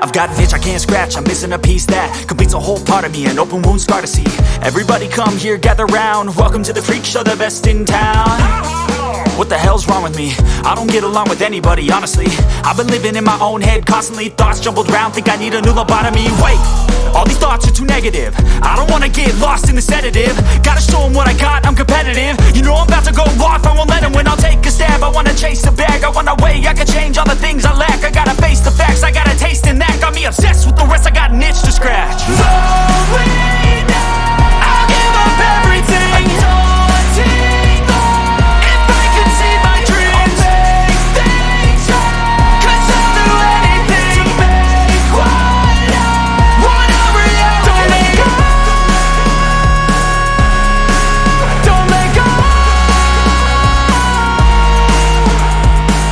I've got an itch I can't scratch, I'm missing a piece that completes a whole part of me, an open wound scar to see. Everybody come here, gather round, welcome to the freak show, the best in town. What the hell's wrong with me? I don't get along with anybody, honestly. I've been living in my own head constantly, thoughts jumbled round, think I need a new lobotomy. Wait, all these thoughts are too negative, I don't wanna get lost in the sedative. Gotta show them what I got, I'm competitive. You know I'm about to go off, I won't let them win, I'll take a stab. I wanna chase the bag, I wanna weigh, I can change all the things I lack. I gotta face the facts, I got a taste in that. Got me obsessed with the rest, I got an itch to scratch. Slowly now, I'll give up everything. Daunting though, if I could see my dreams, I'll make things right. 'Cause I'll do anything to make what I want a reality. Don't let go, don't let go.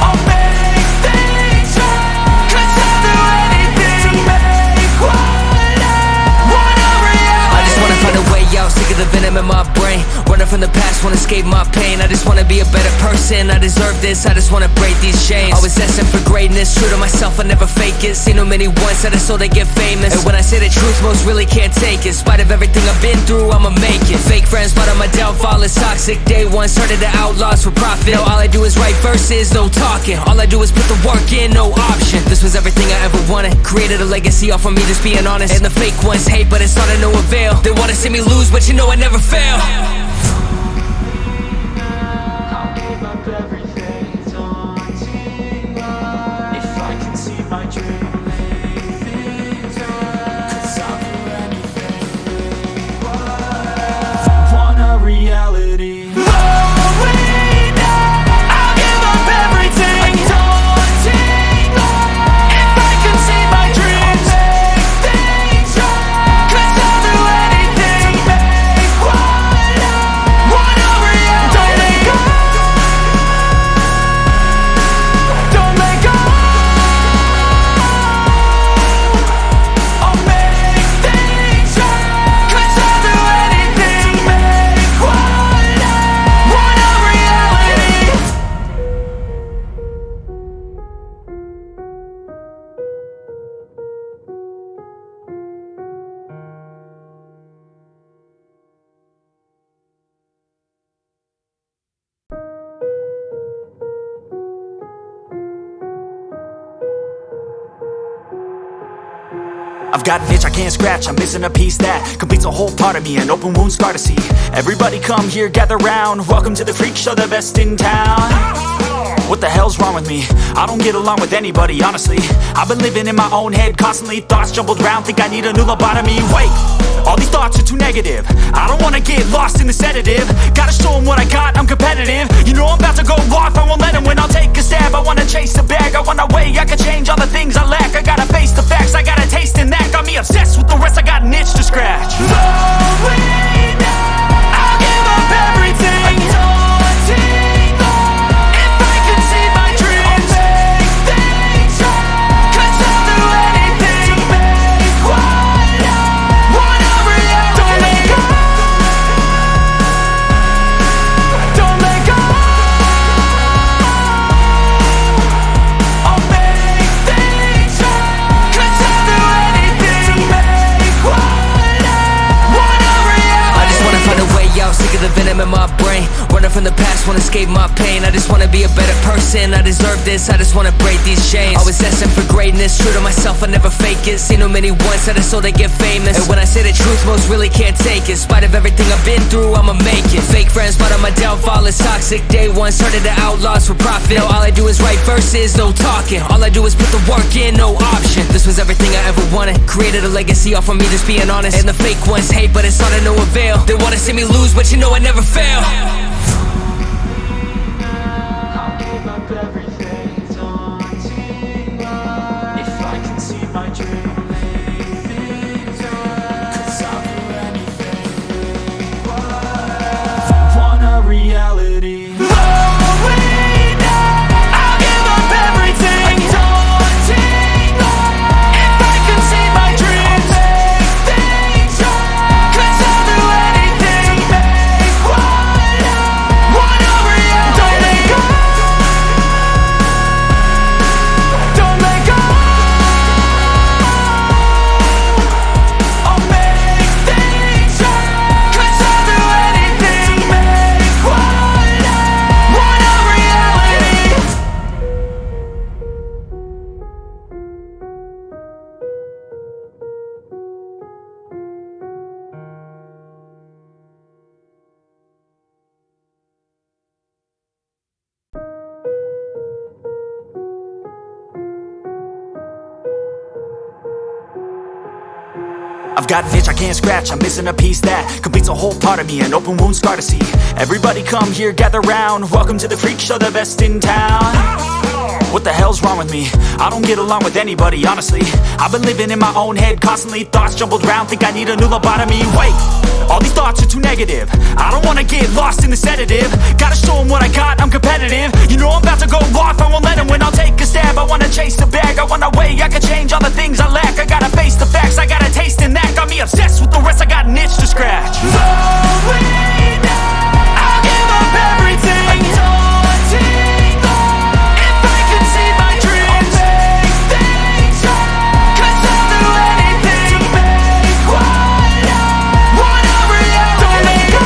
I'll make things right. 'Cause I'll do anything to make what I want a reality. I just wanna find a way out, sick of the venom in my brain. Running from the past, wanna escape my pain. I just wanna be a better person, I deserve this. I just wanna break these chains. Always asking for greatness, true to myself, I never fake it. Seen too many ones that are so they get famous. And when I say the truth, most really can't take it. In spite of everything I've been through, I'ma make it. Fake friends, but on my downfall is toxic. Day one, started the outlaws for profit. Now all I do is write verses, no talking. All I do is put the work in, no option. This was everything I ever wanted. Created a legacy off of me, just being honest. And the fake ones hate, but it's not of no avail. They wanna see me lose, but you know I never fail. I'll give up everything, daunting if I can see my dream, make things right. 'Cause I'll do anything to want a reality. Slowly now, I'll give up everything, daunting if I can see my dreams, make things right. 'Cause I'll do anything to make what I want a reality. Don't let go, don't let go. I'll make things right. 'Cause I'll do anything to make what I want a reality. I've got an itch I can't scratch, I'm missing a piece that completes a whole part of me, an open wound scar to see. Everybody come here, gather round, welcome to the freak show, the best in town. What the hell's wrong with me? I don't get along with anybody, honestly. I've been living in my own head constantly, thoughts jumbled round, think I need a new lobotomy. Wait, all these thoughts are too negative, I don't wanna get lost in the sedative. Gotta show them what I got, I'm competitive. You know I'm about to go off, I won't let them win, I'll take a stab. I wanna chase the bag, I wanna weigh, I can change all the things I lack. I gotta face the facts, I got a taste in that. Got me obsessed with the rest, I got an itch to scratch. Slowly now, I'll give up everything, daunting though, if I can see my dreams, make things right. 'Cause I'll do anything to make what I want a reality. Don't let go, don't let go. I'll make things right. 'Cause I'll do anything to make what I want a reality. I just wanna find a way out, sick of the venom in my brain. Running from the past, wanna escape my pain. I just wanna be a better person, I deserve this. I just wanna break these chains. Always asking for greatness, true to myself, I never fake it. Seen too many ones that are so they get famous. And when I say the truth, most really can't take it. In spite of everything I've been through, I'ma make it. Fake friends, but on my downfall is toxic. Day one, started the outlaws for profit. Now all I do is write verses, no talking. All I do is put the work in, no option. This was everything I ever wanted. Created a legacy off of me, just being honest. And the fake ones hate, but it's not of no avail. They wanna see me lose, but you know I never fail. I'll give up everything, daunting if I can see my dream, make things right. 'Cause I'll do anything to want a reality. Slowly now, I'll give up everything, daunting if I can see my dreams, make things right. 'Cause I'll do anything to make what I've got an itch I can't scratch, I'm missing a piece that completes a whole part of me, an open wound scar to see. Everybody come here, gather round, welcome to the freak show, the best in town. What the hell's wrong with me? I don't get along with anybody, honestly. I've been living in my own head constantly, thoughts jumbled round, think I need a new lobotomy. Wait, all these thoughts are too negative, I don't wanna get lost in the sedative. Gotta show them what I got, I'm competitive. You know I'm about to go off, I won't let them win. I'll take a stab, I wanna chase the bag. I wanna weigh, I can change all the things I lack. I gotta face the facts, I got a taste in that. Got me obsessed with the rest, I got an itch to scratch. Slowly now, I'll give up everything. Daunting thought, if I could see my dreams, I'll make things right. 'Cause I'll do anything to make what I want a reality. Don't let go,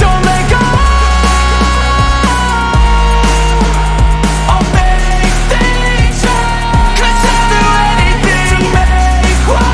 don't let go. I'll make things right. 'Cause I'll do anything to make what I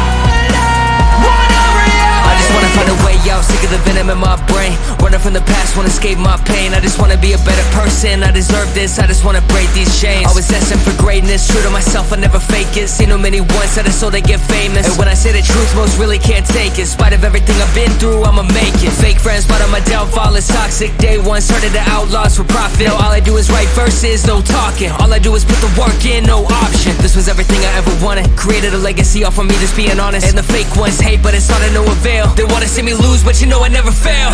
want a reality. I just wanna find a way out, sick of the venom in my brain. Running from the past, wanna escape my pain. I just wanna be a better person, I deserve this. I just wanna break these chains. Always asking for greatness, true to myself, I never fake it. Seen too many once that I so they get famous. And when I say the truth, most really can't take it. In spite of everything I've been through, I'ma make it. Fake friends, but on my downfall is toxic. Day one, started the outlaws for profit. Now all I do is write verses, no talking. All I do is put the work in, no option. This was everything I ever wanted. Created a legacy off of me, just being honest. And the fake ones hate, but it's all to no avail. They wanna see me lose, but you know I never fail.